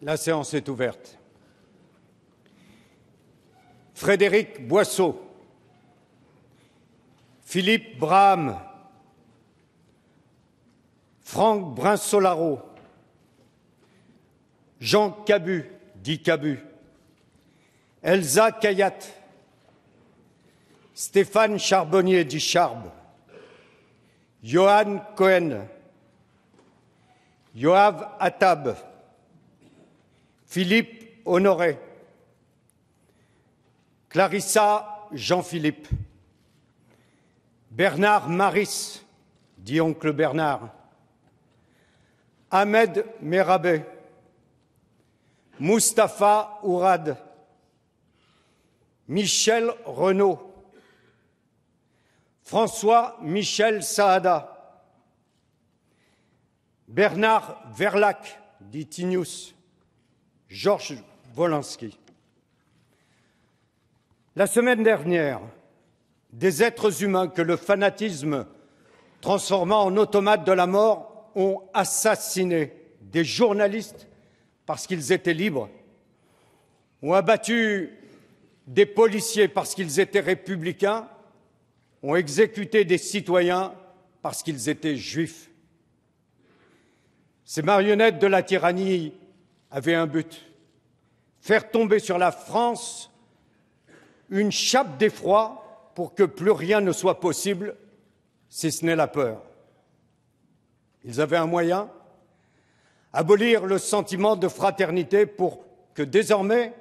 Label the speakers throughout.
Speaker 1: La séance est ouverte. Frédéric Boisseau, Philippe Braham, Franck Brinsolaro, Jean Cabu, dit Cabu, Elsa Kayat, Stéphane Charbonnier, dit Charb, Johan Cohen, Yoav Attab, Philippe Honoré, Clarissa Jean-Philippe, Bernard Maris, dit oncle Bernard, Ahmed Merabé, Mustapha Ourad, Michel Renaud, François Michel Saada, Bernard Verlac, dit Tinius, Georges Wolinski. La semaine dernière, des êtres humains que le fanatisme transforma en automates de la mort ont assassiné des journalistes parce qu'ils étaient libres, ont abattu des policiers parce qu'ils étaient républicains, ont exécuté des citoyens parce qu'ils étaient juifs. Ces marionnettes de la tyrannie avaient un but, faire tomber sur la France une chape d'effroi pour que plus rien ne soit possible, si ce n'est la peur. Ils avaient un moyen, abolir le sentiment de fraternité pour que désormais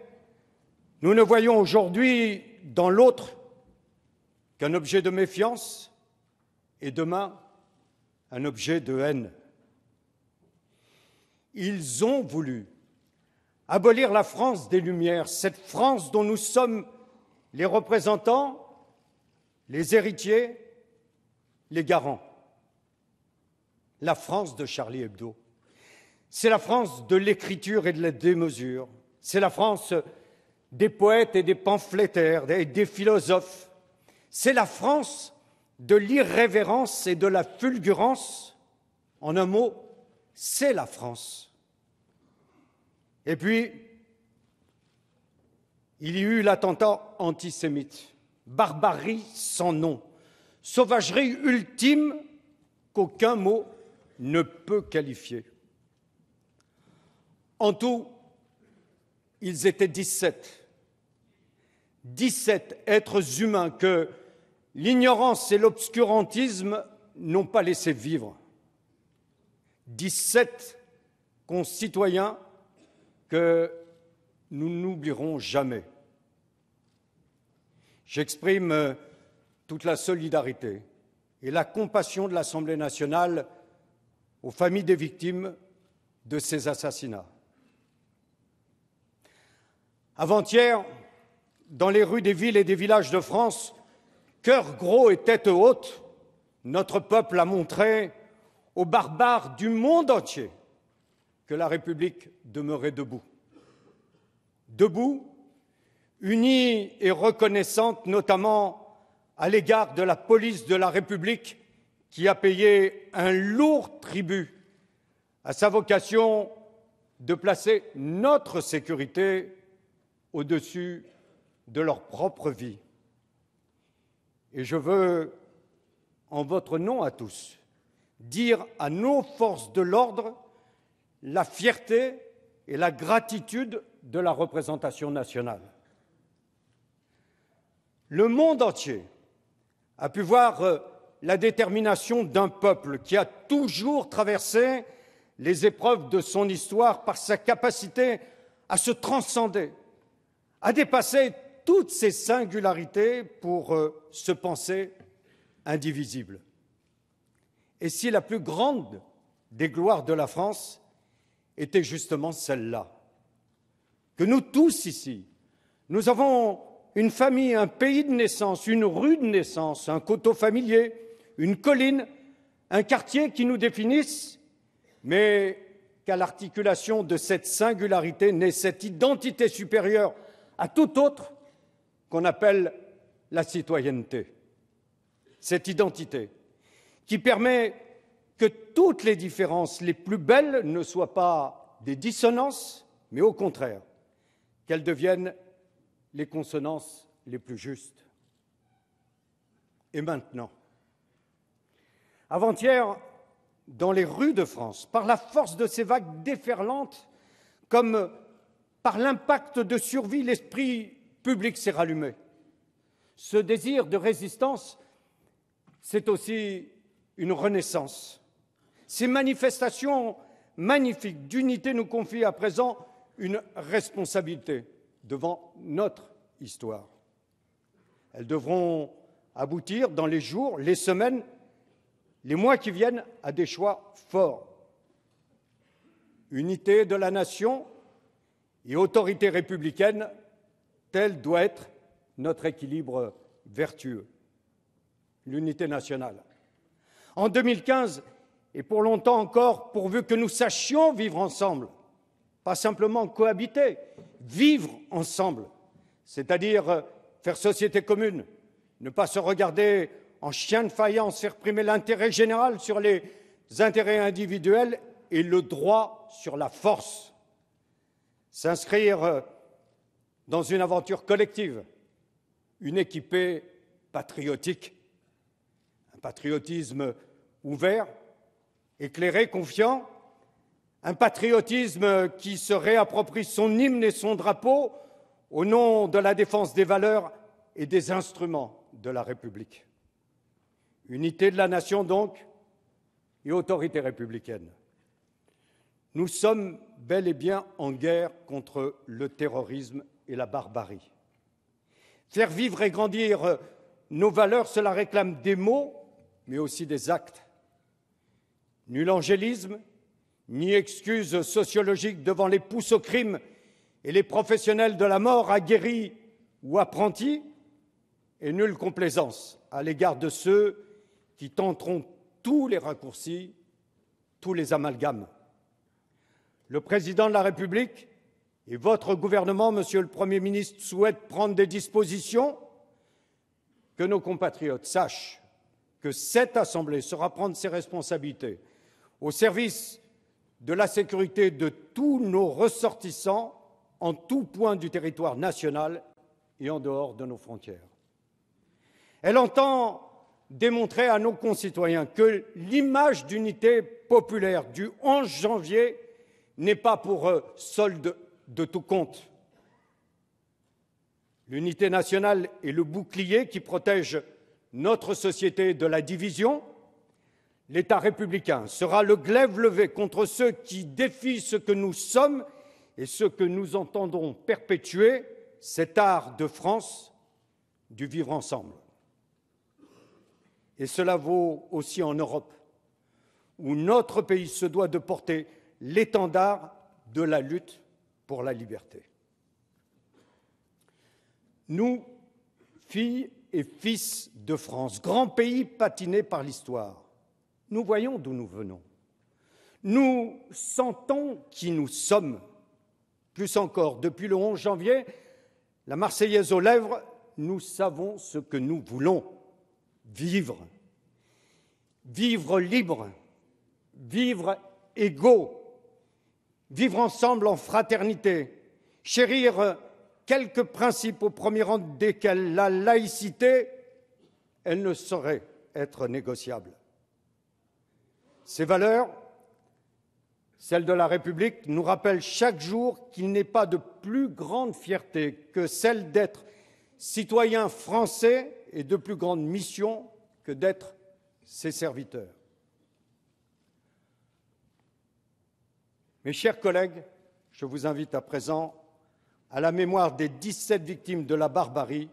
Speaker 1: nous ne voyions aujourd'hui dans l'autre qu'un objet de méfiance et demain un objet de haine. Ils ont voulu abolir la France des Lumières, cette France dont nous sommes les représentants, les héritiers, les garants. La France de Charlie Hebdo. C'est la France de l'écriture et de la démesure. C'est la France des poètes et des pamphlétaires et des philosophes. C'est la France de l'irrévérence et de la fulgurance. En un mot, c'est la France. Et puis, il y eut l'attentat antisémite, barbarie sans nom, sauvagerie ultime qu'aucun mot ne peut qualifier. En tout, ils étaient 17 êtres humains que l'ignorance et l'obscurantisme n'ont pas laissé vivre. 17 concitoyens que nous n'oublierons jamais. J'exprime toute la solidarité et la compassion de l'Assemblée nationale aux familles des victimes de ces assassinats. Avant-hier, dans les rues des villes et des villages de France, cœur gros et tête haute, notre peuple a montré aux barbares du monde entier que la République demeurait debout. Debout, unie et reconnaissante notamment à l'égard de la police de la République qui a payé un lourd tribut à sa vocation de placer notre sécurité au-dessus de leur propre vie. Et je veux, en votre nom à tous, dire à nos forces de l'ordre la fierté et la gratitude de la représentation nationale. Le monde entier a pu voir la détermination d'un peuple qui a toujours traversé les épreuves de son histoire par sa capacité à se transcender, à dépasser toutes ses singularités pour se penser indivisible. Et si la plus grande des gloires de la France était justement celle-là, que nous tous ici, nous avons une famille, un pays de naissance, une rue de naissance, un coteau familier, une colline, un quartier qui nous définissent, mais qu'à l'articulation de cette singularité naît cette identité supérieure à toute autre qu'on appelle la citoyenneté. Cette identité qui permet que toutes les différences les plus belles ne soient pas des dissonances, mais au contraire, qu'elles deviennent les consonances les plus justes. Et maintenant, avant-hier, dans les rues de France, par la force de ces vagues déferlantes, comme par l'impact de survie, l'esprit public s'est rallumé. Ce désir de résistance, c'est aussi une renaissance. Ces manifestations magnifiques d'unité nous confient à présent une responsabilité devant notre histoire. Elles devront aboutir dans les jours, les semaines, les mois qui viennent à des choix forts. Unité de la nation et autorité républicaine, tel doit être notre équilibre vertueux. L'unité nationale. En 2015, et pour longtemps encore, pourvu que nous sachions vivre ensemble, pas simplement cohabiter, vivre ensemble, c'est-à-dire faire société commune, ne pas se regarder en chien de faïence, faire primer l'intérêt général sur les intérêts individuels et le droit sur la force. S'inscrire dans une aventure collective, une équipée patriotique, un patriotisme ouvert, éclairé, confiant, un patriotisme qui se réapproprie son hymne et son drapeau au nom de la défense des valeurs et des instruments de la République. Unité de la nation donc et autorité républicaine. Nous sommes bel et bien en guerre contre le terrorisme et la barbarie. Faire vivre et grandir nos valeurs, cela réclame des mots, mais aussi des actes. Nul angélisme, ni excuse sociologique devant les pousses au crime et les professionnels de la mort, aguerris ou apprentis, et nulle complaisance à l'égard de ceux qui tenteront tous les raccourcis, tous les amalgames. Le président de la République et votre gouvernement, Monsieur le Premier ministre, souhaitent prendre des dispositions, que nos compatriotes sachent que cette Assemblée saura prendre ses responsabilités au service de la sécurité de tous nos ressortissants en tout point du territoire national et en dehors de nos frontières. Elle entend démontrer à nos concitoyens que l'image d'unité populaire du 11 janvier n'est pas pour solde de tout compte. L'unité nationale est le bouclier qui protège notre société de la division. L'État républicain sera le glaive levé contre ceux qui défient ce que nous sommes et ce que nous entendons perpétuer, cet art de France du vivre ensemble. Et cela vaut aussi en Europe, où notre pays se doit de porter l'étendard de la lutte pour la liberté. Nous, filles et fils de France, grand pays patiné par l'histoire, nous voyons d'où nous venons. Nous sentons qui nous sommes. Plus encore, depuis le 11 janvier, la Marseillaise aux lèvres, nous savons ce que nous voulons. Vivre. Vivre libre. Vivre égaux. Vivre ensemble en fraternité. Chérir quelques principes au premier rang desquels la laïcité, elle ne saurait être négociable. Ces valeurs, celles de la République, nous rappellent chaque jour qu'il n'est pas de plus grande fierté que celle d'être citoyen français et de plus grande mission que d'être ses serviteurs. Mes chers collègues, je vous invite à présent, à la mémoire des 17 victimes de la barbarie,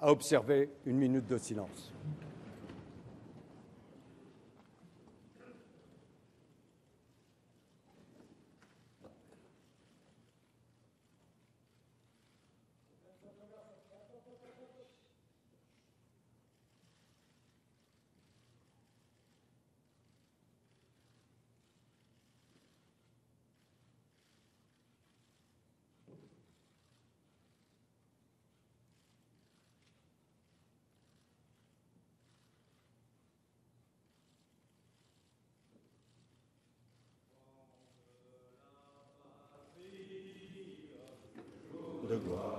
Speaker 1: à observer une minute de silence.
Speaker 2: de gloire.